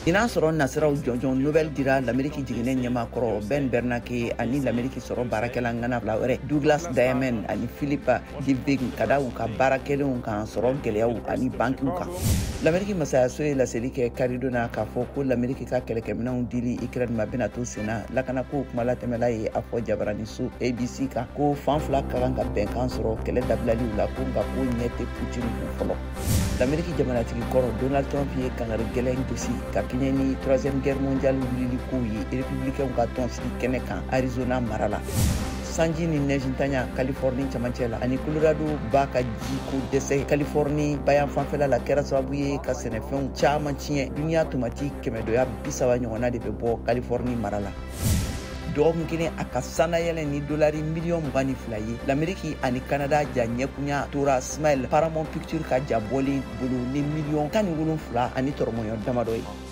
ina sɔrɔ nasiraw jɔnjɔn Nobel dira l'Amérique jiginnen ɲɛma kɔrɔ Ben Bernanke ani l'Amérique sɔrɔ baarakɛla ŋana fila wɛrɛ Douglas Diamond ani Philippe Dybvig ka da u ka baarakɛlenw kan sɔrɔ gɛlɛyaw ani bankiw kan. L'Amérique masayaso ye laseli kɛ karidona k'a fɔ ko l'Amérique ka kɛlɛkɛminɛnw dili Ukraine ma bɛna to senna lakanako kumalatɛmɛla ye a fɔ jabaraniso ABC kan ko fan fila ka kan ka bɛnkan sɔrɔ kɛlɛ dabilaliw la ko nka ko ɲɛ tɛ Putin kun fɔlɔ. L'Amérique jamanatigi kɔrɔ Donald Trump ye kangari gɛlɛn gosi ka kɛɲɛ ni 3e guerre mondiale wulili kow ye républicains ka tɔn sigi kɛnɛ kan Arizona mara la. Sanji ni neige ntanya Californie camancɛ la ani Colorado b'a ka ji ko dɛsɛ Californie bayan fanfɛla la kɛra sababu ye ka sɛnɛfɛnw caman tiɲɛ duniya tomati 130 ɲɔgɔnna de bɛ bɔ Californie mara la. dɔgɔkun kelen a ka sanayɛlɛn ni dolari miliyɔn 22 ye l'Amérique ani Canada ja ɲɛkunya tora Smile Paramount Pictures ka ja bɔlen bolo ni miliyɔn 17 ani tɔrɔmɔɲɔ damadɔ ye.